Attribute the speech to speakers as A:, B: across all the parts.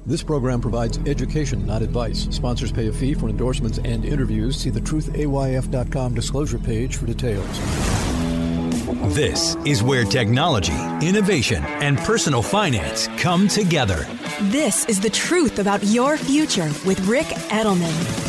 A: This program provides education, not advice. Sponsors pay a fee for endorsements and interviews. See the truthayf.com disclosure page for details.
B: This is where technology, innovation, and personal finance come together.
C: This is The Truth About Your Future with Ric Edelman.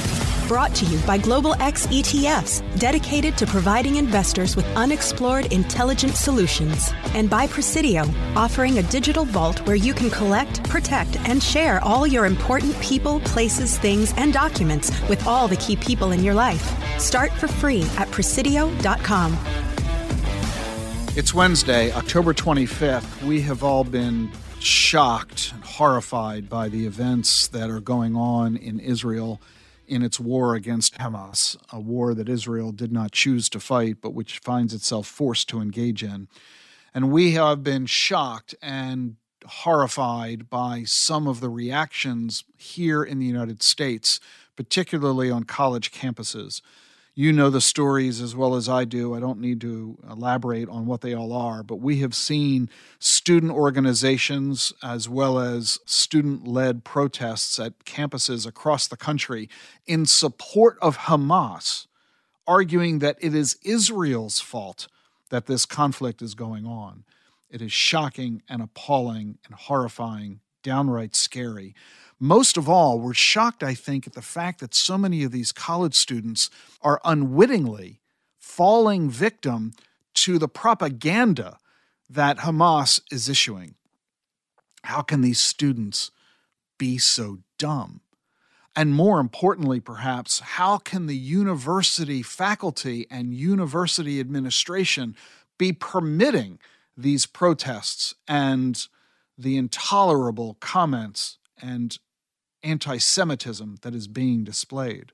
C: Brought to you by Global X ETFs, dedicated to providing investors with unexplored intelligent solutions. And by Presidio, offering a digital vault where you can collect, protect, and share all your important people, places, things, and documents with all the key people in your life. Start for free at Presidio.com.
D: It's Wednesday, October 25th. We have all been shocked and horrified by the events that are going on in Israel in its war against Hamas, a war that Israel did not choose to fight, but which finds itself forced to engage in. And we have been shocked and horrified by some of the reactions here in the United States, particularly on college campuses. You know the stories as well as I do. I don't need to elaborate on what they all are, but we have seen student organizations as well as student-led protests at campuses across the country in support of Hamas, arguing that it is Israel's fault that this conflict is going on. It is shocking and appalling and horrifying, downright scary. Most of all, we're shocked, I think, at the fact that so many of these college students are unwittingly falling victim to the propaganda that Hamas is issuing. How can these students be so dumb? And more importantly, perhaps, how can the university faculty and university administration be permitting these protests and the intolerable comments and anti-Semitism that is being displayed?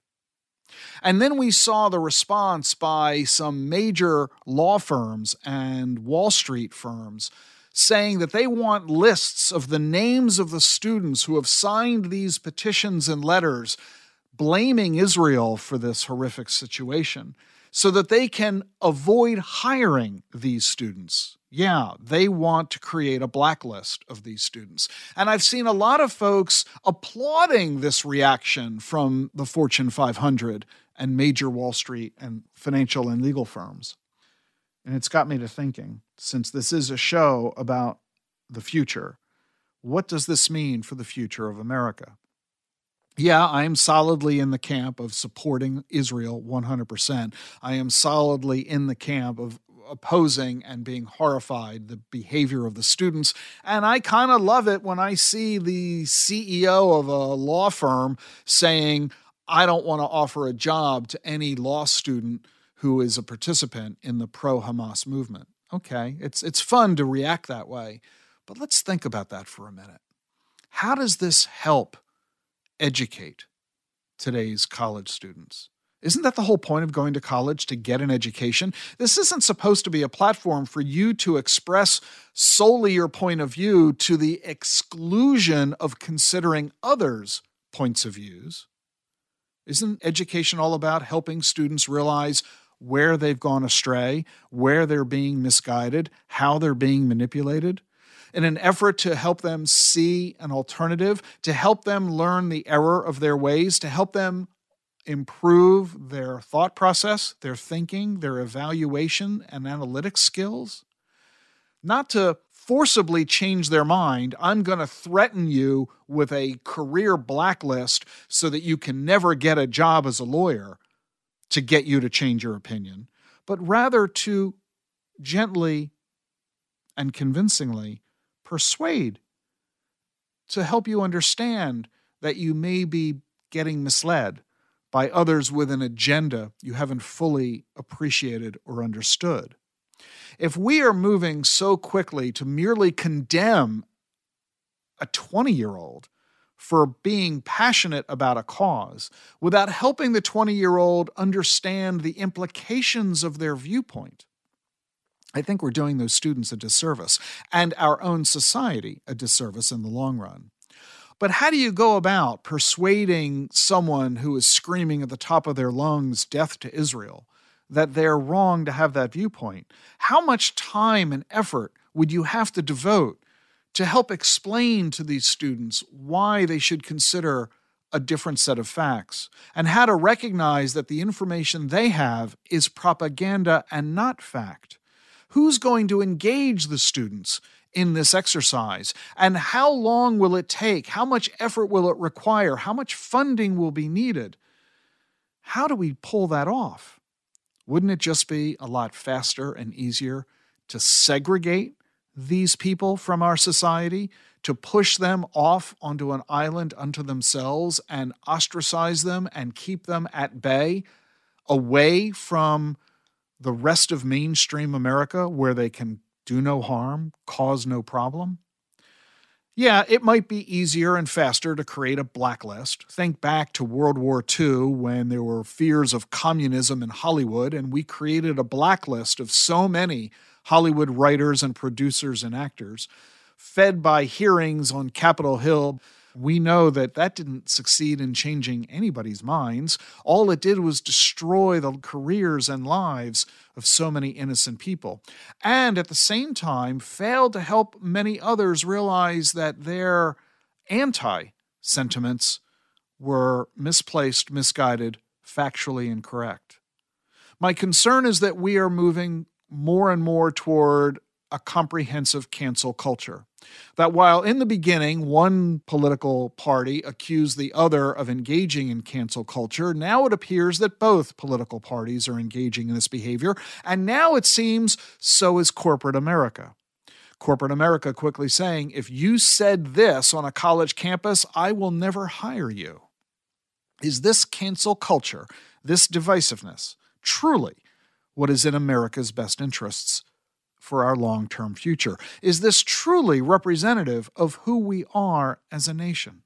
D: And then we saw the response by some major law firms and Wall Street firms saying that they want lists of the names of the students who have signed these petitions and letters blaming Israel for this horrific situation so that they can avoid hiring these students. Yeah, they want to create a blacklist of these students. And I've seen a lot of folks applauding this reaction from the Fortune 500 and major Wall Street and financial and legal firms. And it's got me to thinking, since this is a show about the future, what does this mean for the future of America? Yeah, I am solidly in the camp of supporting Israel 100%. I am solidly in the camp of opposing and being horrified the behavior of the students. And I kind of love it when I see the CEO of a law firm saying, I don't want to offer a job to any law student who is a participant in the pro-Hamas movement. Okay, it's fun to react that way, but let's think about that for a minute. How does this help educate today's college students? Isn't that the whole point of going to college, to get an education? This isn't supposed to be a platform for you to express solely your point of view to the exclusion of considering others' points of views. Isn't education all about helping students realize where they've gone astray, where they're being misguided, how they're being manipulated? In an effort to help them see an alternative, to help them learn the error of their ways, to help them improve their thought process, their thinking, their evaluation and analytic skills. Not to forcibly change their mind. I'm going to threaten you with a career blacklist so that you can never get a job as a lawyer to get you to change your opinion, but rather to gently and convincingly persuade, to help you understand that you may be getting misled by others with an agenda you haven't fully appreciated or understood. If we are moving so quickly to merely condemn a 20-year-old for being passionate about a cause without helping the 20-year-old understand the implications of their viewpoint, I think we're doing those students a disservice and our own society a disservice in the long run. But how do you go about persuading someone who is screaming at the top of their lungs, death to Israel, that they're wrong to have that viewpoint? How much time and effort would you have to devote to help explain to these students why they should consider a different set of facts and how to recognize that the information they have is propaganda and not fact. Who's going to engage the students in this exercise? And how long will it take? How much effort will it require? How much funding will be needed? How do we pull that off? Wouldn't it just be a lot faster and easier to segregate these people from our society, to push them off onto an island unto themselves and ostracize them and keep them at bay, away from the rest of mainstream America where they can do no harm, cause no problem? Yeah, it might be easier and faster to create a blacklist. Think back to World War II when there were fears of communism in Hollywood, and we created a blacklist of so many Hollywood writers and producers and actors, fed by hearings on Capitol Hill. We know that that didn't succeed in changing anybody's minds. All it did was destroy the careers and lives of so many innocent people. And at the same time, failed to help many others realize that their anti-sentiments were misplaced, misguided, factually incorrect. My concern is that we are moving more and more toward a comprehensive cancel culture. That while in the beginning one political party accused the other of engaging in cancel culture, now it appears that both political parties are engaging in this behavior, and now it seems so is corporate America. Corporate America quickly saying, if you said this on a college campus, I will never hire you. Is this cancel culture, this divisiveness, truly what is in America's best interests for our long-term future? Is this truly representative of who we are as a nation?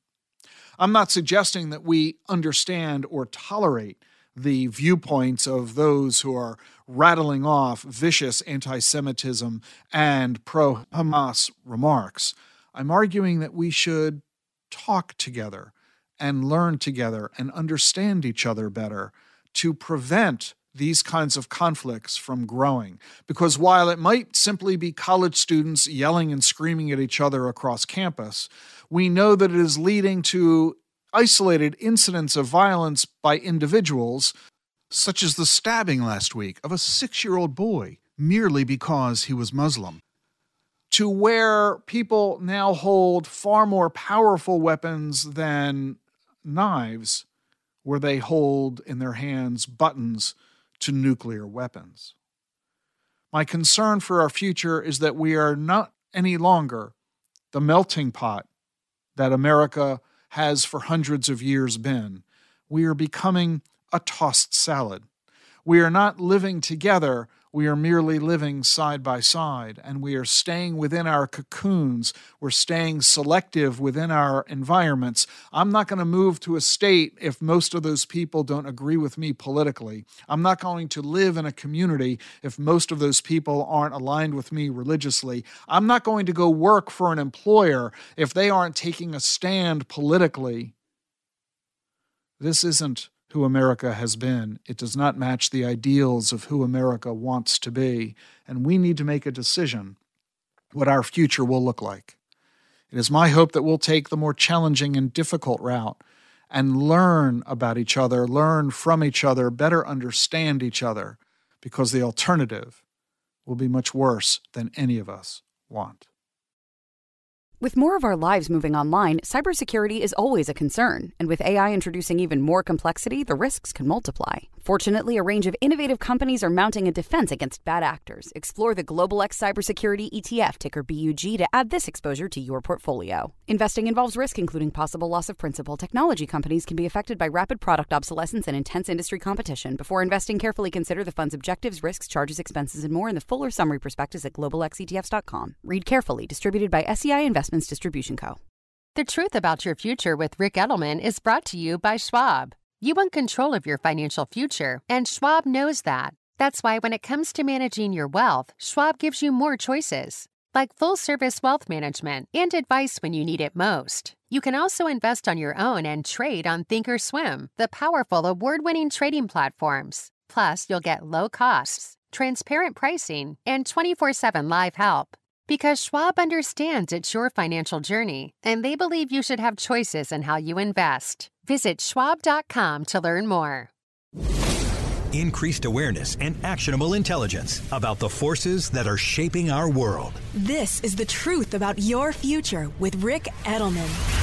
D: I'm not suggesting that we understand or tolerate the viewpoints of those who are rattling off vicious anti-Semitism and pro-Hamas remarks. I'm arguing that we should talk together and learn together and understand each other better to prevent these kinds of conflicts from growing. Because while it might simply be college students yelling and screaming at each other across campus, we know that it is leading to isolated incidents of violence by individuals, such as the stabbing last week of a 6-year-old boy merely because he was Muslim, to where people now hold far more powerful weapons than knives, where they hold in their hands buttons to nuclear weapons. My concern for our future is that we are not any longer the melting pot that America has for hundreds of years been. We are becoming a tossed salad. We are not living together. We are merely living side by side, and we are staying within our cocoons. We're staying selective within our environments. I'm not going to move to a state if most of those people don't agree with me politically. I'm not going to live in a community if most of those people aren't aligned with me religiously. I'm not going to go work for an employer if they aren't taking a stand politically. This isn't who America has been. It does not match the ideals of who America wants to be, and we need to make a decision what our future will look like. It is my hope that we'll take the more challenging and difficult route and learn about each other, learn from each other, better understand each other, because the alternative will be much worse than any of us want.
E: With more of our lives moving online, cybersecurity is always a concern. And with AI introducing even more complexity, the risks can multiply. Fortunately, a range of innovative companies are mounting a defense against bad actors. Explore the Global X Cybersecurity ETF, ticker BUG, to add this exposure to your portfolio. Investing involves risk, including possible loss of principal. Technology companies can be affected by rapid product obsolescence and intense industry competition. Before investing, carefully consider the fund's objectives, risks, charges, expenses, and more in the fuller summary prospectus at globalxetfs.com. Read carefully. Distributed by SEI Investments Distribution Co.
F: The Truth About Your Future with Ric Edelman is brought to you by Schwab. You want control of your financial future, and Schwab knows that. That's why when it comes to managing your wealth, Schwab gives you more choices, like full-service wealth management and advice when you need it most. You can also invest on your own and trade on Thinkorswim, the powerful award-winning trading platforms. Plus, you'll get low costs, transparent pricing, and 24/7 live help. Because Schwab understands it's your financial journey, and they believe you should have choices in how you invest. Visit schwab.com to learn more.
B: Increased awareness and actionable intelligence about the forces that are shaping our world.
C: This is The Truth About Your Future with Ric Edelman.